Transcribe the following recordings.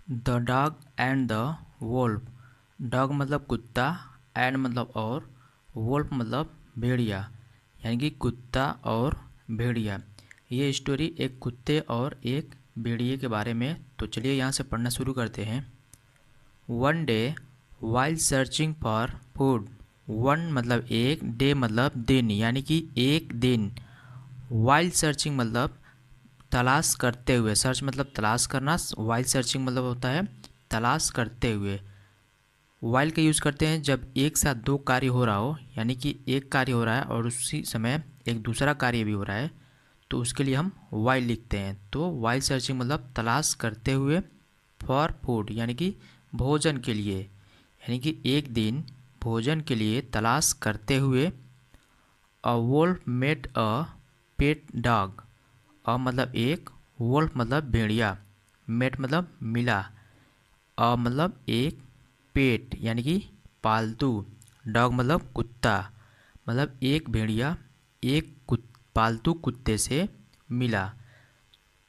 The dog and the Wolff. Dog मतलब कुत्ता, and मतलब और, वोल्फ मतलब भेड़िया, यानी कि कुत्ता और भेड़िया। ये स्टोरी एक कुत्ते और एक भेड़िए के बारे में। तो चलिए यहाँ से पढ़ना शुरू करते हैं। One day while searching for food. One मतलब एक, डे मतलब दिन, यानी कि एक दिन। वाइल सर्चिंग मतलब तलाश करते हुए, सर्च मतलब तलाश करना, वाइल सर्चिंग मतलब होता है तलाश करते हुए। वाइल का यूज़ करते हैं जब एक साथ दो कार्य हो रहा हो, यानी कि एक कार्य हो रहा है और उसी समय एक दूसरा कार्य भी हो रहा है, तो उसके लिए हम वाइल लिखते हैं। तो वाइल सर्चिंग मतलब तलाश करते हुए, फॉर फूड यानी कि भोजन के लिए, यानी कि एक दिन भोजन के लिए तलाश करते हुए। A wolf met a pet dog. A मतलब एक, वोल्फ मतलब भेड़िया, मेट मतलब मिला, अ मतलब एक, पेट यानी कि पालतू, डॉग मतलब कुत्ता, मतलब एक भेड़िया एक पालतू कुत्ते से मिला।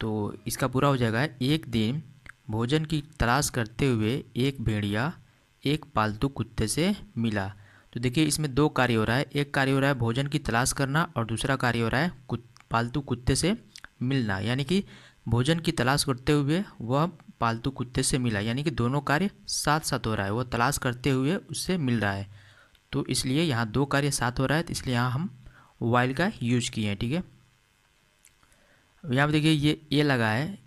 तो इसका पूरा हो जाएगा, एक दिन भोजन की तलाश करते हुए एक भेड़िया एक पालतू कुत्ते से मिला। तो देखिए इसमें दो कार्य हो रहा है, एक कार्य हो रहा है भोजन की तलाश करना और दूसरा कार्य हो रहा है पालतू कुत्ते से मिलना, यानी कि भोजन की तलाश करते हुए वह पालतू कुत्ते से मिला, यानी कि दोनों कार्य साथ साथ हो रहा है, वह तलाश करते हुए उससे मिल रहा है। तो इसलिए यहाँ दो कार्य साथ हो रहा है, तो इसलिए यहाँ हम वाइल का यूज किए हैं। ठीक है, यहाँ पे देखिए ये ए लगा है,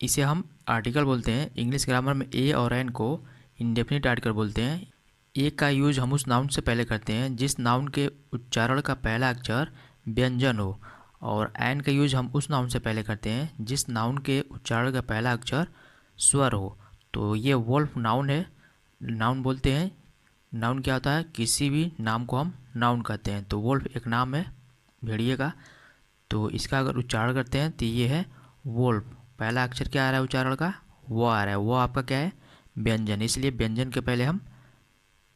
इसे हम आर्टिकल बोलते हैं। इंग्लिश ग्रामर में ए और एन को इंडेफिनिट आर्टिकल बोलते हैं। ए का यूज हम उस नाउन से पहले करते हैं जिस नाउन के उच्चारण का पहला अक्षर व्यंजन हो, और एन का यूज हम उस नाउन से पहले करते हैं जिस नाउन के उच्चारण का पहला अक्षर स्वर हो। तो ये वोल्फ नाउन है, नाउन बोलते हैं। नाउन क्या होता है, किसी भी नाम को हम नाउन कहते हैं। तो वोल्फ एक नाम है भेड़िए का, तो इसका अगर उच्चारण करते हैं तो ये है वोल्फ। पहला अक्षर क्या आ रहा है उच्चारण का, वो आ रहा है, वो आपका क्या है व्यंजन, इसलिए व्यंजन के पहले हम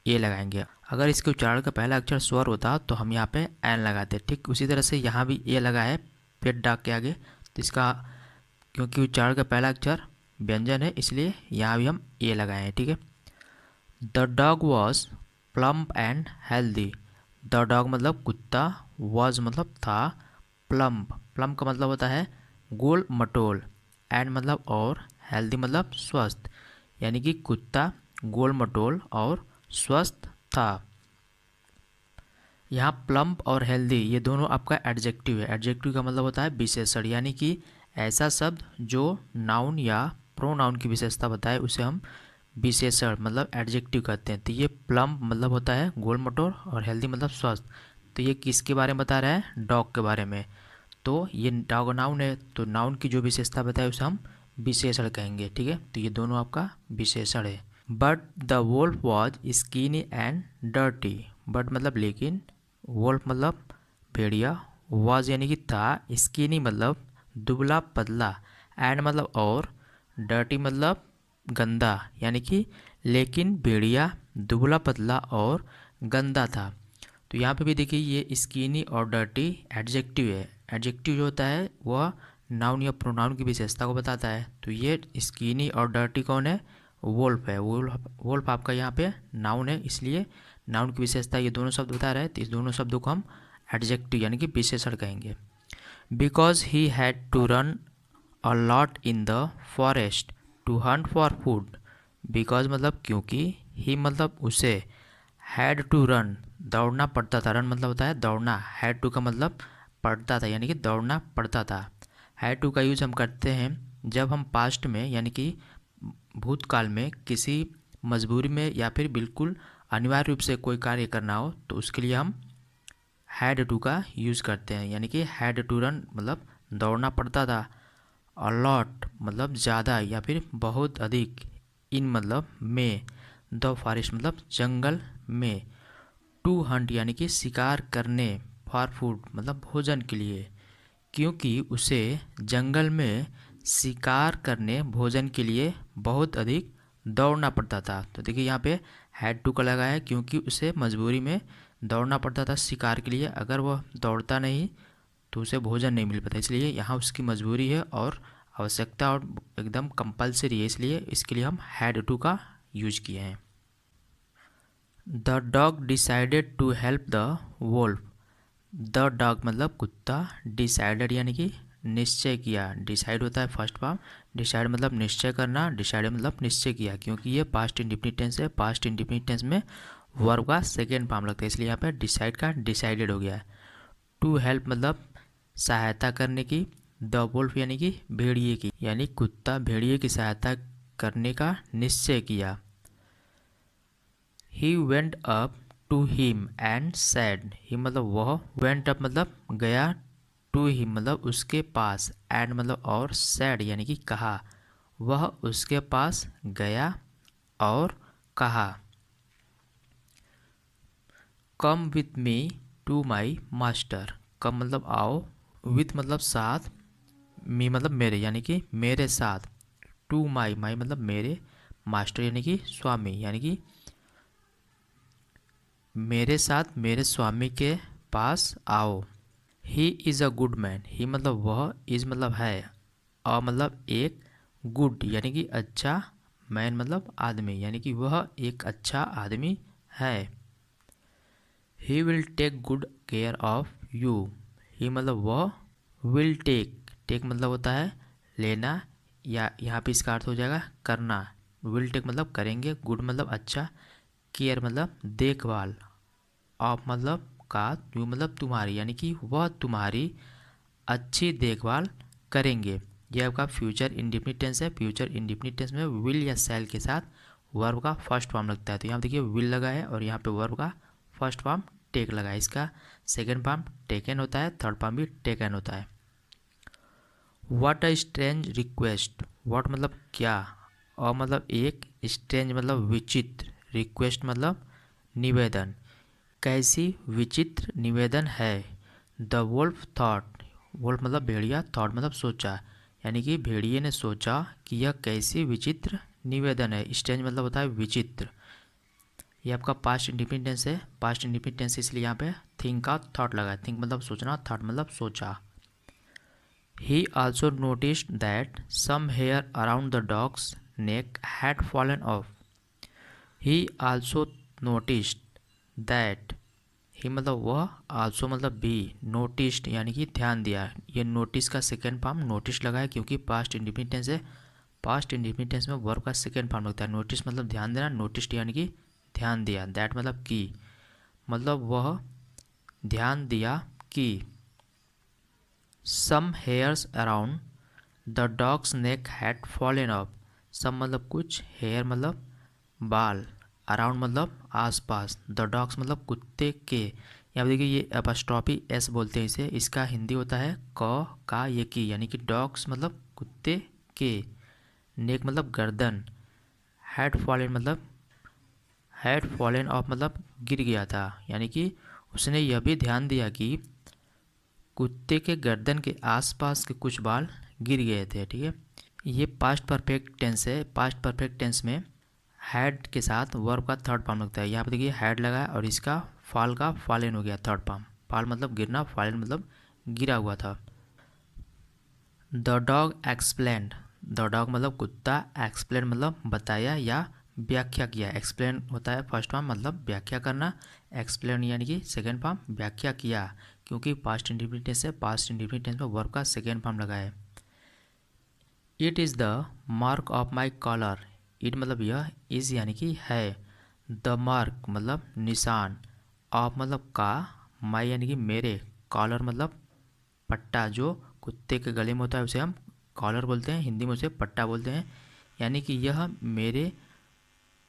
ए लगाएंगे। अगर इसके उच्चारण का पहला अक्षर स्वर होता तो हम यहाँ पे एन लगाते। ठीक उसी तरह से यहाँ भी ए लगा है पेट डॉग के आगे, तो इसका क्योंकि उच्चारण का पहला अक्षर व्यंजन है इसलिए यहाँ भी हम ए लगाए हैं। ठीक है, the dog was plump and healthy. The dog मतलब कुत्ता, वॉज मतलब था, प्लम्प प्लम्प का मतलब होता है गोल मटोल, एंड मतलब और, हेल्दी मतलब स्वस्थ, यानी कि कुत्ता गोल मटोल और स्वस्थ था। यहाँ प्लम्प और हेल्दी ये दोनों आपका एडजेक्टिव है। एडजेक्टिव का मतलब होता है विशेषण, यानी कि ऐसा शब्द जो नाउन या प्रोनाउन की विशेषता बताए उसे हम विशेषण मतलब एडजेक्टिव कहते हैं। तो ये प्लम्प मतलब होता है गोल मटोल और हेल्दी मतलब स्वस्थ। तो ये किसके बारे में बता रहा है, डॉग के बारे में। तो ये डॉग नाउन है, तो नाउन की जो विशेषता बताए उसे हम विशेषण कहेंगे। ठीक है, तो ये दोनों आपका विशेषण है। But the Wolff was skinny and dirty. But मतलब लेकिन, वोल्फ मतलब भेड़िया, वॉज यानी कि था, स्किनी मतलब दुबला पतला, एंड मतलब और, डर्टी मतलब गंदा, यानी कि लेकिन भेड़िया दुबला पतला और गंदा था। तो यहाँ पे भी देखिए ये स्किनी और डर्टी एडजेक्टिव है। एडजेक्टिव जो होता है वह नाउन या प्रोनाउन की विशेषता को बताता है। तो ये स्किनी और डर्टी कौन है, वोल्फ है। वोल्फ आपका यहाँ पे नाउन है, इसलिए नाउन की विशेषता ये दोनों शब्द बता रहे हैं, तो इस दोनों शब्दों को हम एडजेक्टिव यानी कि विशेषण कहेंगे। Because he had to run a lot in the forest to hunt for food. Because मतलब क्योंकि, ही मतलब उसे, हैड टू रन दौड़ना पड़ता था, रन मतलब होता है दौड़ना, हैड टू का मतलब पड़ता था यानी कि दौड़ना पड़ता था। हैड टू का यूज़ हम करते हैं जब हम पास्ट में यानी कि भूतकाल में किसी मजबूरी में या फिर बिल्कुल अनिवार्य रूप से कोई कार्य करना हो, तो उसके लिए हम हैड टू का यूज़ करते हैं, यानी कि हैड टू रन मतलब दौड़ना पड़ता था। अलॉट मतलब ज़्यादा या फिर बहुत अधिक, इन मतलब में, द फॉरेस्ट मतलब जंगल में, टू हंट यानी कि शिकार करने, फॉर फूड मतलब भोजन के लिए, क्योंकि उसे जंगल में शिकार करने भोजन के लिए बहुत अधिक दौड़ना पड़ता था। तो देखिए यहाँ पे हैड टू का लगा है क्योंकि उसे मजबूरी में दौड़ना पड़ता था शिकार के लिए, अगर वह दौड़ता नहीं तो उसे भोजन नहीं मिल पाता, इसलिए यहाँ उसकी मजबूरी है और आवश्यकता और एकदम कंपलसरी है, इसलिए इसके लिए हम हैड टू का यूज किए हैं। The dog decided to help the wolf. The dog मतलब कुत्ता, डिसाइडेड यानी कि निश्चय किया। डिसाइड होता है फर्स्ट फॉर्म, डिसाइड मतलब निश्चय करना, डिसाइड मतलब निश्चय किया, क्योंकि ये पास्ट इंडिफिनिट टेंस है। पास्ट इंडिफिनिट टेंस में वर्ब का सेकेंड फॉर्म लगता है, इसलिए यहाँ पे डिसाइड का डिसाइडेड हो गया है। टू हेल्प मतलब सहायता करने की, द वोल्फ यानी कि भेड़िए की, यानी कुत्ता भेड़िए की सहायता करने का निश्चय किया। He went up to him and said. He मतलब वह, वेंट अप मतलब गया, टू हिम मतलब उसके पास, एंड मतलब और, सैड यानी कि कहा। वह उसके पास गया और कहा, come with me to my master. Come मतलब आओ, विथ मतलब साथ, मी मतलब मेरे यानी कि मेरे साथ, टू माई, माई मतलब मेरे, मास्टर यानी कि स्वामी, यानी कि मेरे साथ मेरे स्वामी के पास आओ। He is a good man. He मतलब वह, इज़ मतलब है, अ मतलब एक, गुड यानी कि अच्छा, मैन मतलब आदमी, यानी कि वह एक अच्छा आदमी है। He will take good care of you. He मतलब वह, विल टेक, टेक मतलब होता है लेना, या यहाँ पे इसका अर्थ हो जाएगा करना। विल टेक मतलब करेंगे, गुड मतलब अच्छा, केयर मतलब देखभाल, ऑफ मतलब का, यू मतलब तुम्हारी, यानी कि वह तुम्हारी अच्छी देखभाल करेंगे। यह आपका फ्यूचर इंडिफिनिट टेंस है। फ्यूचर इंडिफिनिट टेंस में विल या शैल के साथ वर्ब का फर्स्ट फॉर्म लगता है। तो यहाँ देखिए विल लगा है और यहाँ पे वर्ब का फर्स्ट फॉर्म टेक लगा है। इसका सेकेंड फॉर्म टेकन होता है, थर्ड फॉर्म भी टेकन होता है। What a strange request. What मतलब क्या, और मतलब एक, स्ट्रेंज मतलब विचित्र, रिक्वेस्ट मतलब निवेदन, कैसी विचित्र निवेदन है। द वोल्फ थॉट, वोल्फ मतलब भेड़िया, थॉट मतलब सोचा, यानी कि भेड़िए ने सोचा कि यह कैसी विचित्र निवेदन है। स्ट्रेंज मतलब होता है विचित्र। ये आपका पास्ट इंडिफिनिट टेंस है। पास्ट इंडिफिनिट टेंस इसलिए यहाँ पे थिंक का थॉट लगा है। थिंक मतलब सोचना, थॉट मतलब सोचा। He also noticed that some hair around the dog's neck had fallen off. He also noticed that, he मतलब वह, आल्सो मतलब भी, नोटिस्ड यानी कि ध्यान दिया। ये नोटिस का सेकेंड फॉर्म नोटिस लगा है, क्योंकि पास्ट इंडिफिनिट टेंस है। पास्ट इंडिफिनिट टेंस में वर्ब का सेकेंड फॉर्म लगता है। नोटिस मतलब ध्यान देना, नोटिस्ड यानी कि ध्यान दिया, दैट मतलब कि, मतलब वह ध्यान दिया कि। Some hairs around the dog's neck had fallen off. Some मतलब कुछ, हेयर मतलब बाल, अराउंड मतलब आसपास, द डॉग्स मतलब कुत्ते के। यहाँ देखिए ये अपस्ट्रॉफी एस बोलते हैं इसे, इसका हिंदी होता है क का ये की, यानी कि डॉग्स मतलब कुत्ते के, नेक मतलब गर्दन, हैड फॉलन ऑफ मतलब गिर गया था, यानी कि उसने यह भी ध्यान दिया कि कुत्ते के गर्दन के आसपास के कुछ बाल गिर गए थे। ठीक है, ये पास्ट परफेक्ट टेंस है। पास्ट परफेक्ट टेंस में हैड के साथ वर्ब का थर्ड फॉर्म लगता है। यहाँ पर देखिए हैड लगा है और इसका फॉल का फॉलन हो गया थर्ड फॉर्म। फॉल मतलब गिरना, फॉलन मतलब गिरा हुआ था। The dog explained, the dog मतलब कुत्ता, एक्सप्लेन मतलब बताया या व्याख्या किया। एक्सप्लेन होता है फर्स्ट फॉर्म मतलब व्याख्या करना, एक्सप्लेन यानी कि सेकेंड फॉर्म व्याख्या किया, क्योंकि पास्ट इंडिफिनिट टेंस है। पास्ट इंडिफिनिट टेंस में वर्ब का सेकेंड फॉर्म लगा है। It is the mark of my collar. It मतलब यह, इज़ यानी कि है, द मार्क मतलब निशान, ऑफ मतलब का, माई यानी कि मेरे, कॉलर मतलब पट्टा, जो कुत्ते के गले में होता है उसे हम कॉलर बोलते हैं, हिंदी में उसे पट्टा बोलते हैं, यानी कि यह मेरे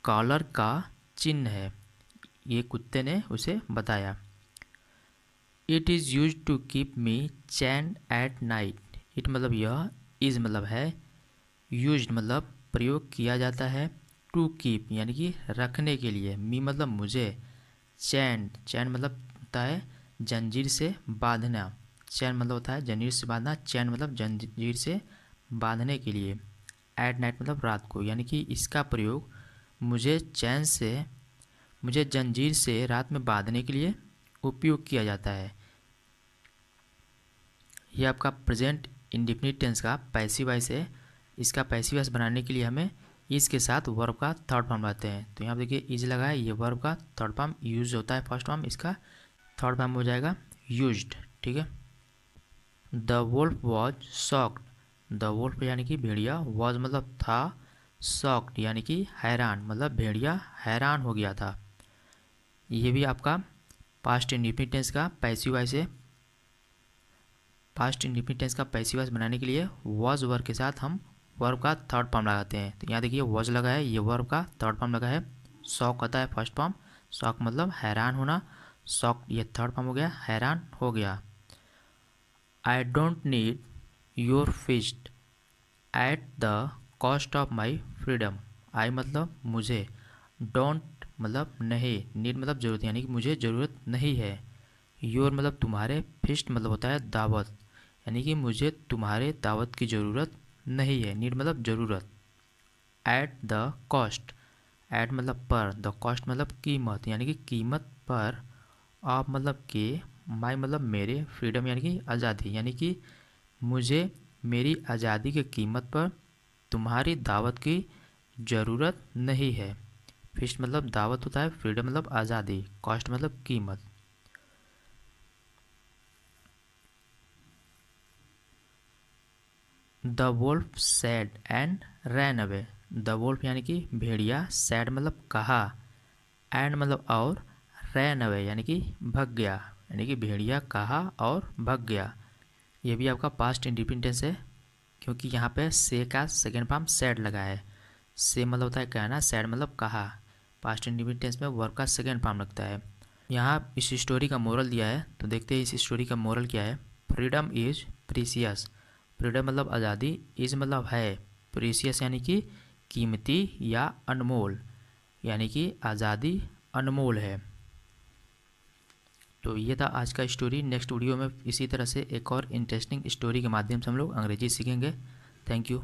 कॉलर का चिन्ह है, ये कुत्ते ने उसे बताया। It is use to keep me chain at night. It मतलब यह, इज़ मतलब है, यूज मतलब प्रयोग किया जाता है, टू कीप यानी कि रखने के लिए, मी मतलब मुझे, चैन, चैन मतलब होता है जंजीर से बांधना, चैन मतलब होता है जंजीर से बांधना, चैन मतलब जंजीर से बांधने के लिए, एट नाइट मतलब रात को, यानी कि इसका प्रयोग मुझे चैन से, मुझे जंजीर से रात में बांधने के लिए उपयोग किया जाता है। यह आपका प्रेजेंट इंडेफिनिट टेंस का पैसिव वॉइस है, इसका पैसिव वॉइस बनाने के लिए हमें इज के साथ वर्ब का थर्ड फॉर्म लाते हैं। तो यहाँ देखिए इज लगा है, ये वर्ब का थर्ड फॉर्म यूज होता है फर्स्ट फॉर्म, इसका थर्ड फॉर्म हो जाएगा यूज्ड। ठीक है। The Wolff was shocked, the Wolff यानी कि भेड़िया, वॉज मतलब था, शॉक्ड यानी कि हैरान, मतलब भेड़िया हैरान हो गया था। ये भी आपका पास्ट इंडेफिनिट टेंस का पैसिव वॉइस है। पास्ट इंडेफिनिट टेंस का पैसिव वॉइस बनाने के लिए वॉज वर्ब के साथ हम वर्ब का थर्ड फॉर्म लगाते हैं। तो यहाँ देखिए वॉज लगा है, ये वर्ब का थर्ड फॉर्म लगा है। शॉक होता है फर्स्ट फॉर्म, शॉक मतलब हैरान होना, शॉक ये थर्ड फॉर्म हो गया, हैरान हो गया। I don't need your feast at the cost of my freedom. I मतलब मुझे, डोंट मतलब नहीं, नीड मतलब ज़रूरत यानी कि मुझे ज़रूरत नहीं है, योर मतलब तुम्हारे, फिस्ट मतलब होता है दावत, यानी कि मुझे तुम्हारे दावत की ज़रूरत नहीं है, नीड मतलब ज़रूरत। एट द कॉस्ट, एट मतलब पर, द कॉस्ट मतलब कीमत यानी कि कीमत पर, ऑफ मतलब के, माई मतलब मेरे, फ्रीडम यानी कि आज़ादी, यानी कि मुझे मेरी आज़ादी की कीमत पर तुम्हारी दावत की ज़रूरत नहीं है। फिस्ट मतलब दावत होता है, फ्रीडम मतलब आज़ादी, कॉस्ट मतलब कीमत। The Wolff sad and ran away, the Wolff यानी कि भेड़िया, सैड मतलब कहा, एंड मतलब और, रैन अवे यानी कि भग गया, यानी कि भेड़िया कहा और भग गया। ये भी आपका पास्ट इंडेफिनिट टेंस है, क्योंकि यहाँ पे से का सेकेंड फॉर्म सैड लगा है। से मतलब होता है कहना, सैड मतलब कहा, पास्ट इंडेफिनिट टेंस में वर्ब का सेकेंड फॉर्म लगता है। यहाँ इस स्टोरी का मोरल दिया है, तो देखते हैं इस स्टोरी का मोरल क्या है। फ्रीडम इज प्रीसियस, फ्रीडम मतलब आज़ादी, इज मतलब है, प्रीसियस यानी कि कीमती या अनमोल, यानी कि आज़ादी अनमोल है। तो ये था आज का स्टोरी। नेक्स्ट वीडियो में इसी तरह से एक और इंटरेस्टिंग स्टोरी के माध्यम से हम लोग अंग्रेजी सीखेंगे। Thank you.